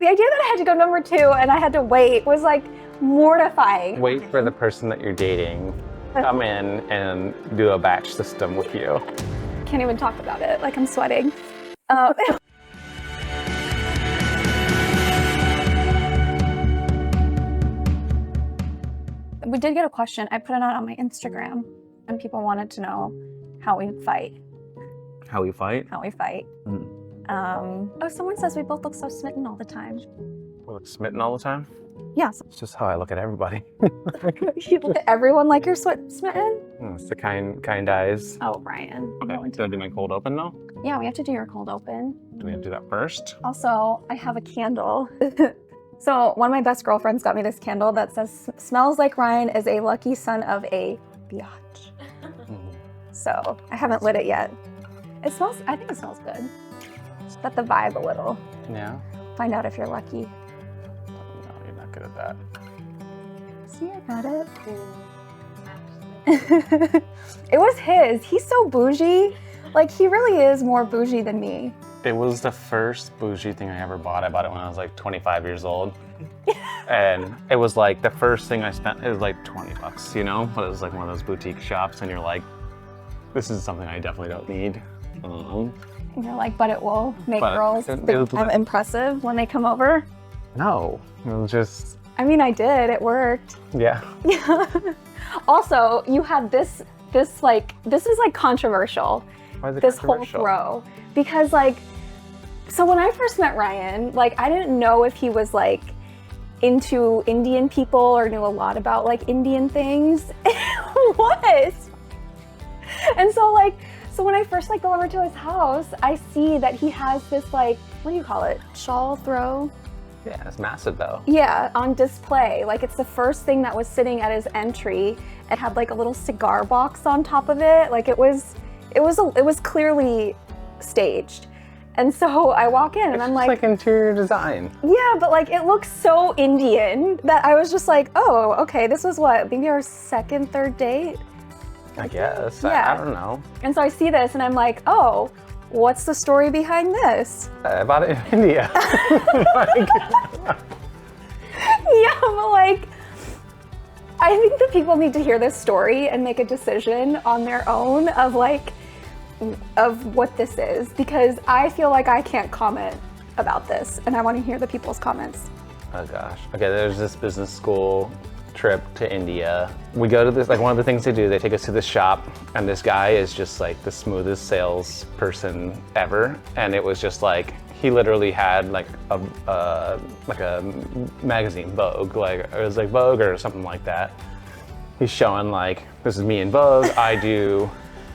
The idea that I had to go number 2 and I had to wait was like mortifying. Wait for the person that you're dating to come in and do a batch system with you. Can't even talk about it, like I'm sweating. We did get a question. I put it out on my Instagram and people wanted to know how we fight. How we fight? How we fight. Oh, someone says we both look so smitten all the time. We look smitten all the time? Yes. It's just how I look at everybody. You look at everyone like you're smitten? It's the kind eyes. Oh, Brian. Okay, do I do my cold open now? Yeah, we have to do your cold open. Do we have to do that first? Also, I have a candle. So one of my best girlfriends got me this candle that says, "Smells like Ryan is a lucky son of a biatch." So I haven't lit it yet. It smells, I think it smells good. Set the vibe a little. Yeah. Find out if you're lucky. No, you're not good at that. See, I got it. It was his. He's so bougie. Like, he really is more bougie than me. It was the first bougie thing I ever bought. I bought it when I was like 25 years old. And it was like the first thing I spent, it was like 20 bucks, you know? But it was like one of those boutique shops and you're like, this is something I definitely don't need. And you're like, but it will make girls I'm impressive when they come over. No, it was just... I mean, I did, it worked. Yeah. Also, you had this is like controversial. Why is it this controversial? Whole throw. Because like, so when I first met Ryan, like I didn't know if he was like into Indian people or knew a lot about like Indian things. What? And so like, so when I first like go over to his house, I see that he has this like, what do you call it? Shawl throw? Yeah, it's massive though. Yeah, on display. Like it's the first thing that was sitting at his entry. It had like a little cigar box on top of it. Like it was clearly staged. And so I walk in and I'm like... It's like interior design. Yeah, but like it looks so Indian that I was just like, oh, okay, this was what, maybe our second, third date? I guess. Yeah. I don't know. And so I see this and I'm like, oh, what's the story behind this? I bought it in India. Yeah, but like, I think that people need to hear this story and make a decision on their own of like, of what this is, because I feel like I can't comment about this and I want to hear the people's comments. Oh gosh. Okay, there's this business school trip to India. We go to this, like one of the things they do, they take us to this shop and this guy is just like the smoothest salesperson ever. And it was just like, he literally had like a magazine, Vogue, like it was like Vogue or something like that. He's showing like, this is me in Vogue, I do.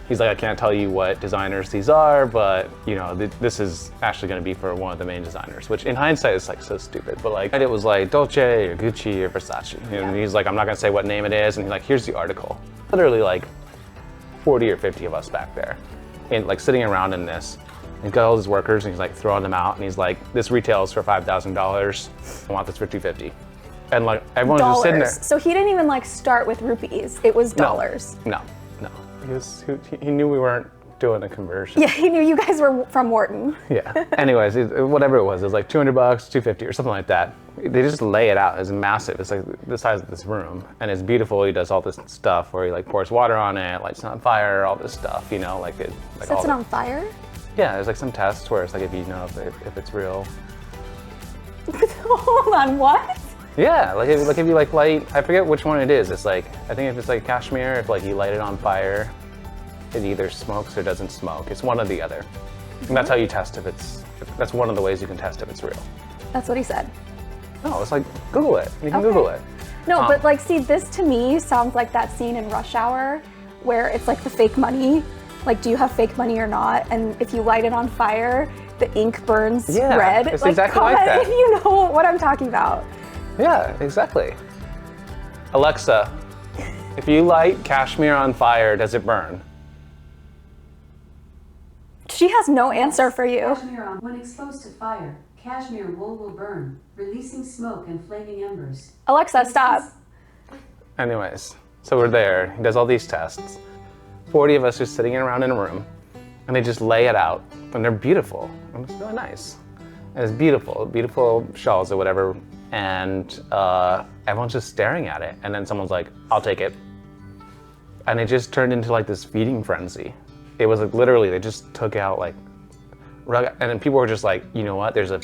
He's like, I can't tell you what designers these are, but you know, this is actually going to be for one of the main designers, which in hindsight is like so stupid. But like, it was like Dolce or Gucci or Versace. And he's like, I'm not going to say what name it is. And he's like, here's the article. Literally like 40 or 50 of us back there and like sitting around in this. He's got all his workers and he's like throwing them out. And he's like, this retails for $5,000. I want this for $250. And like, everyone's just sitting there. So he didn't even like start with rupees. It was dollars. No. He knew we weren't doing a conversion. Yeah, he knew you guys were from Wharton. Yeah. Anyways, whatever it was like $200, $250 or something like that. They just lay it out. It's massive. It's like the size of this room, and it's beautiful. He does all this stuff where he like pours water on it, lights it on fire, all this stuff. You know, like it. Like sets it on fire. Yeah, there's like some tests where it's like if you know if it's real. Hold on, what? Yeah, like if you like light, I forget which one it is. It's like, I think if it's like cashmere, if like you light it on fire, it either smokes or doesn't smoke. It's one or the other. And that's how you test that's one of the ways you can test if it's real. That's what he said. No, it's like, Google it. You can Google it. No, but like, see, this to me sounds like that scene in Rush Hour where it's like the fake money. Like, do you have fake money or not? And if you light it on fire, the ink burns red. It's like, exactly like that. If you know what I'm talking about. Yeah, exactly. Alexa, if you light cashmere on fire, does it burn? She has no answer for you. Cashmere on. When exposed to fire, cashmere wool will burn, releasing smoke and flaming embers. Alexa, stop. Anyways, so we're there. He does all these tests. 40 of us just sitting around in a room, and they just lay it out, and they're beautiful, and it's really nice. It was beautiful, beautiful shells or whatever. And everyone's just staring at it. And then someone's like, I'll take it. And it just turned into like this feeding frenzy. It was like literally, they just took out like, and then people were just like, you know what, there's a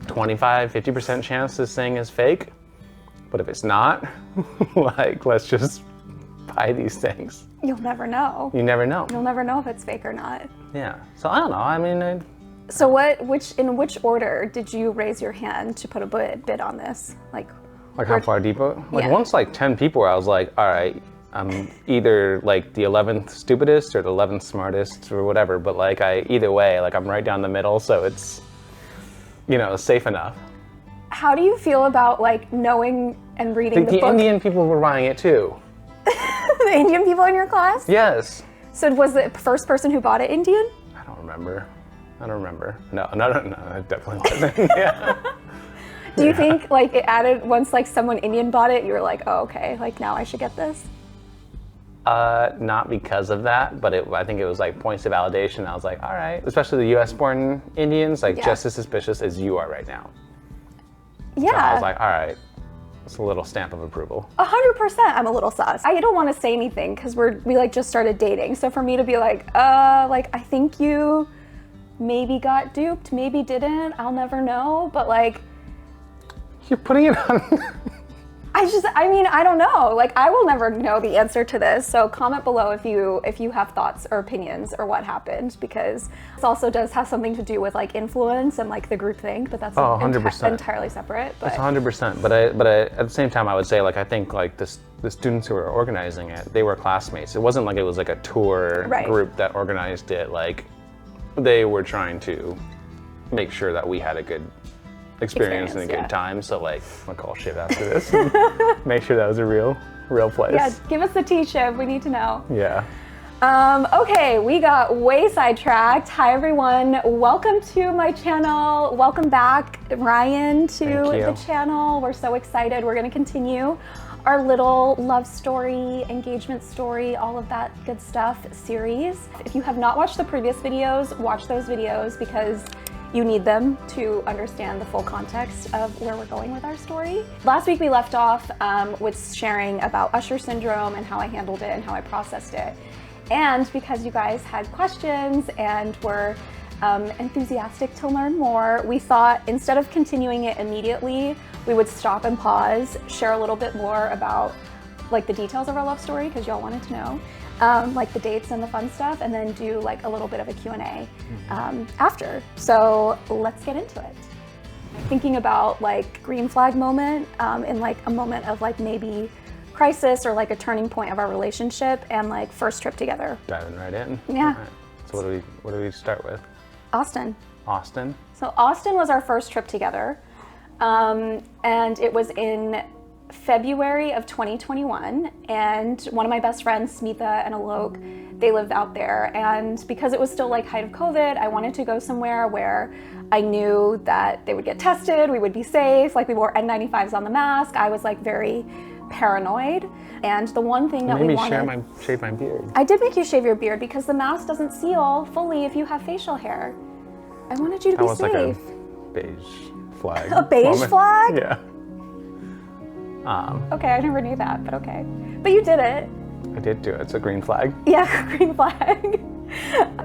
25-50% chance this thing is fake. But if it's not, like, let's just buy these things. You'll never know. You never know. You'll never know if it's fake or not. Yeah, so I don't know, I mean, So in which order did you raise your hand to put a bid on this? Like how far deep? Like Yeah. once like 10 people were, I was like, all right, I'm either like the 11th stupidest or the 11th smartest or whatever, but like either way, like I'm right down the middle, so it's, you know, safe enough. How do you feel about like knowing and reading the book? The Indian people were buying it too. The Indian people in your class? Yes. So was the first person who bought it Indian? I don't remember. No, it definitely wasn't. Yeah. Do you think like it added, once like someone Indian bought it, you were like, oh, okay, like now I should get this? Not because of that, but I think it was like points of validation. I was like, all right, especially the US born Indians, like just as suspicious as you are right now. Yeah. So I was like, all right, it's a little stamp of approval. 100%, I'm a little sus. I don't want to say anything because we like just started dating. So for me to be like I think you maybe got duped, maybe didn't, I'll never know. But like, you're putting it on. I mean, I don't know. Like, I will never know the answer to this. So comment below if you have thoughts or opinions or what happened, because this also does have something to do with like influence and like the group think, but that's 100%. Entirely separate. But. It's 100%. But at the same time, I would say like I think like the students who were organizing it, they were classmates. It wasn't like it was like a tour group that organized it. Like they were trying to make sure that we had a good experience and a good time. So like, I'll call Shiv after this and make sure that was a real place. Yeah, give us the tea, Shiv. We need to know. Yeah. Okay, we got way sidetracked. Hi everyone, welcome to my channel. Welcome back, Ryan, to the channel. We're so excited. We're gonna continue our little love story, engagement story, all of that good stuff series. If you have not watched the previous videos, watch those videos because you need them to understand the full context of where we're going with our story. Last week we left off with sharing about Usher syndrome and how I handled it and how I processed it. And because you guys had questions and were enthusiastic to learn more, we thought instead of continuing it immediately, we would stop and pause, share a little bit more about like the details of our love story, because y'all wanted to know. Like the dates and the fun stuff, and then do like a little bit of a Q&A after. So let's get into it. Thinking about like green flag moment in like a moment of like maybe crisis or like a turning point of our relationship and like first trip together. Diving right in. Yeah. Right. So what do we start with? Austin. Austin. So Austin was our first trip together, and it was in February of 2021, and one of my best friends, Smita and Alok, they lived out there, and because it was still like height of COVID, I wanted to go somewhere where I knew that they would get tested, we would be safe, like we wore N95s on the mask. I was like very paranoid, and the one thing that we wanted... shave my beard. I did make you shave your beard because the mask doesn't seal fully if you have facial hair. I wanted you to be safe. Like a beige flag. A beige flag? Yeah. Okay, I never knew that, but okay. But you did it. I did do it. It's a green flag. Yeah, green flag.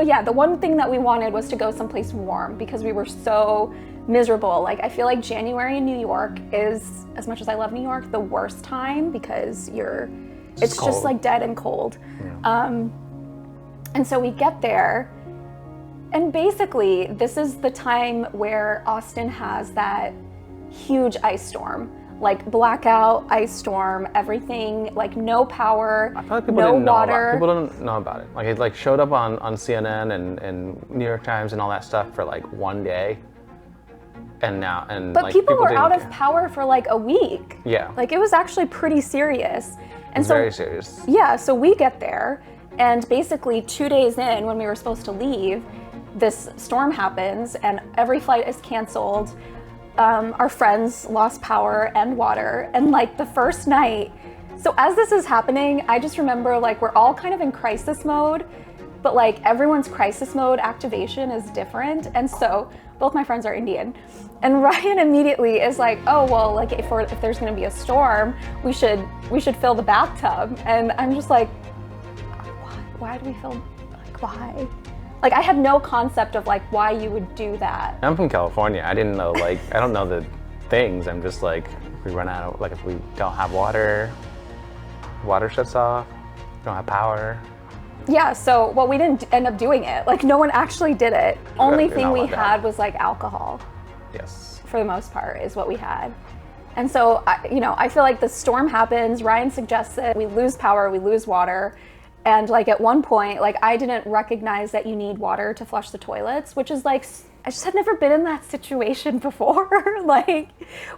Yeah, the one thing that we wanted was to go someplace warm because we were so miserable. Like, I feel like January in New York is, as much as I love New York, the worst time because it's just like dead and cold. Yeah. And so we get there, and basically this is the time where Austin has that huge ice storm. Like blackout, ice storm, everything, like no power, no water. People don't know about it. Like it like showed up on CNN and New York Times and all that stuff for like one day. But like, people were out of power for like a week. Yeah. Like it was actually pretty serious. And so, very serious. Yeah, so we get there, and basically 2 days in when we were supposed to leave, this storm happens and every flight is canceled. Our friends lost power and water, and like the first night, so as this is happening, I just remember like we're all kind of in crisis mode, but like everyone's crisis mode activation is different. And so both my friends are Indian. And Ryan immediately is like, oh, well, like if there's gonna be a storm, we should fill the bathtub. And I'm just like, why do we fill, like why? Like I had no concept of like why you would do that. I'm from California. I didn't know, like, I don't know the things. I'm just like, if we run out, like if we don't have water, water shuts off, don't have power. Yeah, so, well, we didn't end up doing it. Like no one actually did it. Only thing we had was like alcohol. Yes. For the most part is what we had. And so, I feel like the storm happens, Ryan suggests it, we lose power, we lose water. And like at one point, like I didn't recognize that you need water to flush the toilets, which is like, I just had never been in that situation before, like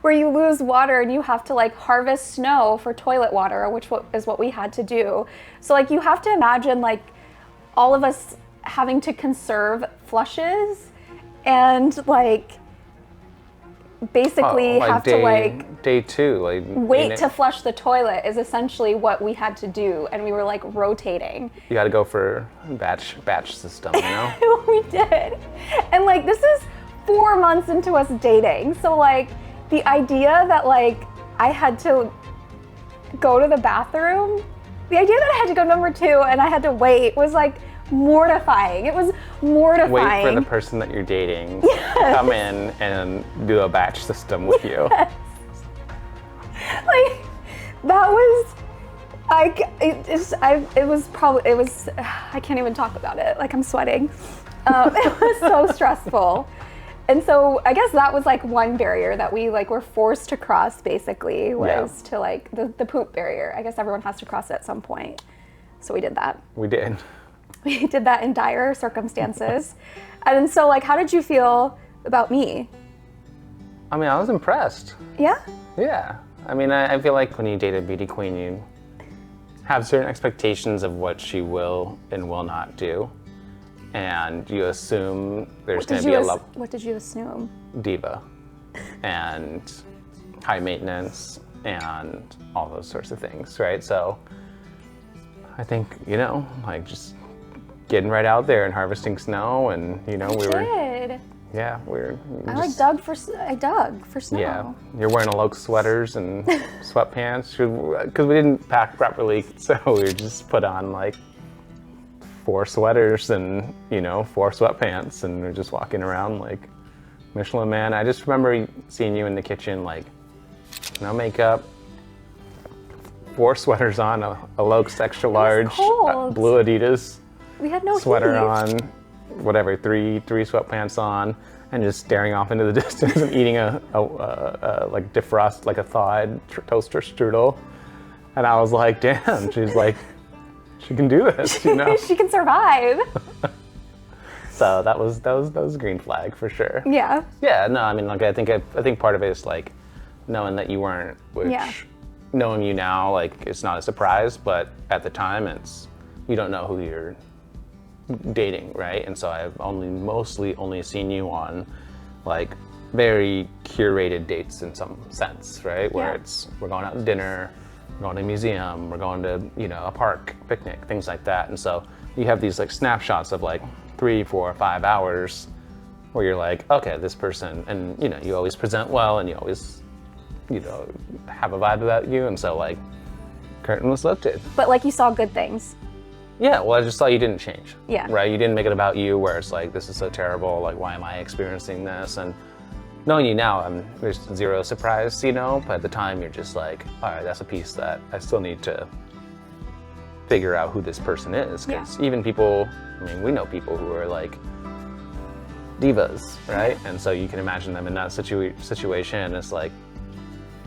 where you lose water and you have to like harvest snow for toilet water, which is what we had to do. So like you have to imagine like all of us having to conserve flushes and like basically have to like day two, like wait to flush the toilet is essentially what we had to do, and we were like rotating. You got to go for batch system, you know. We did, and like this is 4 months into us dating, so like the idea that like I had to go to the bathroom, the idea that I had to go number 2 and I had to wait was like mortifying. It was mortifying. Wait for the person that you're dating to come in and do a batch system with you. Yes. Like that was like it was I can't even talk about it. Like I'm sweating. It was so stressful. And so I guess that was like one barrier that we like were forced to cross basically was to like the poop barrier. I guess everyone has to cross it at some point. So we did that. We did. We did that in dire circumstances. And so like, how did you feel about me? I mean, I was impressed. Yeah? Yeah. I mean, I feel like when you date a beauty queen, you have certain expectations of what she will and will not do. And you assume there's going to be a level. What did you assume? Diva. And high maintenance and all those sorts of things, right? So I think, like just getting right out there and harvesting snow, and we were. Yeah, I dug for snow. Yeah, you're wearing Aloke sweaters and sweatpants because we didn't pack properly, so we just put on like 4 sweaters and 4 sweatpants, and we're just walking around like Michelin Man. I just remember seeing you in the kitchen, like no makeup, 4 sweaters on, a Aloke's extra large blue Adidas. We had no sweater heat. On, whatever, 3 sweatpants on, and just staring off into the distance and eating a like defrost, like a thawed toaster strudel. And I was like, damn, she's like, she can do this, She can survive. So that was a green flag for sure. Yeah. Yeah, no, I mean, like I think part of it is like knowing that you weren't, which knowing you now, like it's not a surprise, but at the time you don't know who you're dating, right? And so I've mostly only seen you on like very curated dates in some sense, right? Where we're going out to dinner, we're going to a museum, we're going to, a park, picnic, things like that. And so you have these like snapshots of like 3, 4, 5 hours where you're like, okay, this person, and you always present well and you always, have a vibe about you. And so like curtain was lifted. But like you saw good things. Yeah, well, I just saw you didn't change. Yeah. Right? You didn't make it about you where it's like, this is so terrible, like, why am I experiencing this? And knowing you now, there's zero surprise, but at the time you're just like, all right, that's a piece that I still need to figure out who this person is. Because even people, we know people who are like divas, right? And so you can imagine them in that situation, it's like,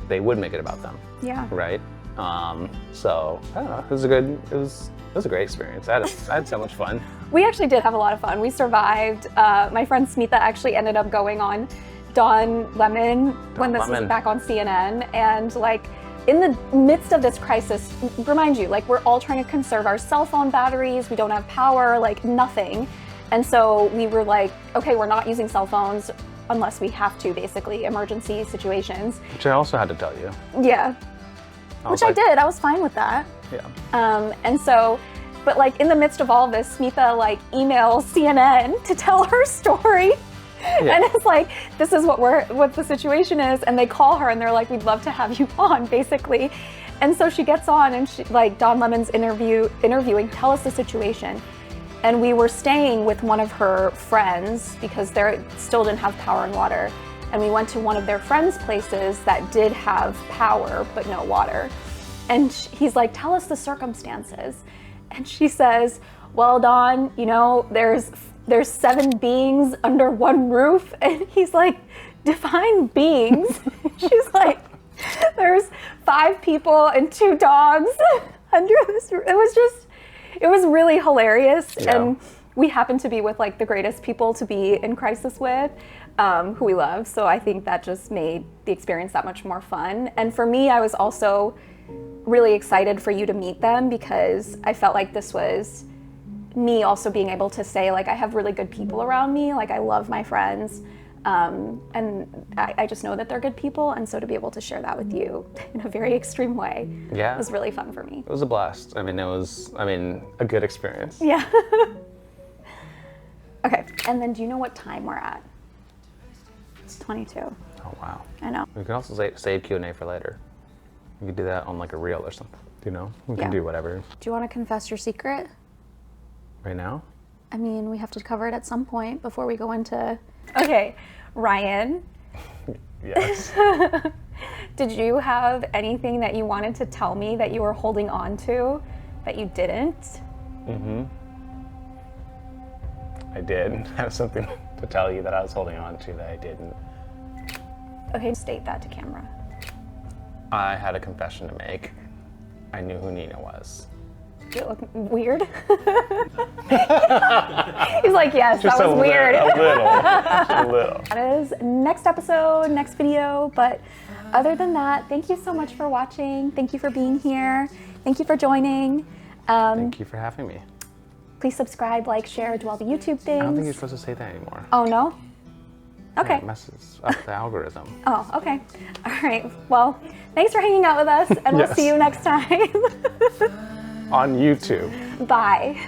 they would make it about them. Yeah. Right? So, I don't know, it was a great experience. I had so much fun. We actually did have a lot of fun. We survived. My friend Smita actually ended up going on Don Lemon when this was back on CNN. And like in the midst of this crisis, remind you, like we're all trying to conserve our cell phone batteries. We don't have power, like nothing. And so we were like, okay, we're not using cell phones unless we have to, basically, emergency situations. Which I also had to tell you. Yeah. Which I did. I was fine with that. Yeah. And so But like in the midst of all of this, Smitha like emails CNN to tell her story. Yeah. And it's like, this is what the situation is. And they call her and they're like, we'd love to have you on, basically. And so she gets on and she, like, Don Lemon's interviewing, tell us the situation. And we were staying with one of her friends because they still didn't have power and water. And we went to one of their friends' places that did have power, but no water. And he's like, tell us the circumstances. And she says, well, Don, you know, there's 7 beings under one roof. And he's like, define beings. She's like, there's 5 people and 2 dogs under this roof. It was really hilarious. Yeah. And we happened to be with like the greatest people to be in crisis with, who we love. So I think that just made the experience that much more fun. And for me, I was also really excited for you to meet them because I felt like this was me also being able to say, like, I have really good people around me. Like, I love my friends. And I just know that they're good people. And so to be able to share that with you in a very extreme way was really fun for me. It was a blast. I mean, it was, a good experience. Yeah. Okay. And then do you know what time we're at? It's 22. Oh, wow. I know. We can also save Q&A for later. We could do that on like a reel or something, you know? We can do whatever. Do you want to confess your secret? Right now? I mean, we have to cover it at some point before we go into... Okay, Ryan. Yes. Did you have anything that you wanted to tell me that you were holding on to that you didn't? Mm-hmm. I did have something to tell you that I was holding on to that I didn't. Okay, state that to camera. I had a confession to make. I knew who Nina was. You look weird. He's like, yes, Just that was weird. A little. Just a little. That is next episode, next video. But other than that, thank you so much for watching. Thank you for being here. Thank you for joining. Thank you for having me. Please subscribe, like, share, do all the YouTube things. I don't think you're supposed to say that anymore. Oh, no? Okay. Yeah, it messes up the algorithm. Oh, okay. All right. Well, thanks for hanging out with us, and we'll see you next time. On YouTube. Bye.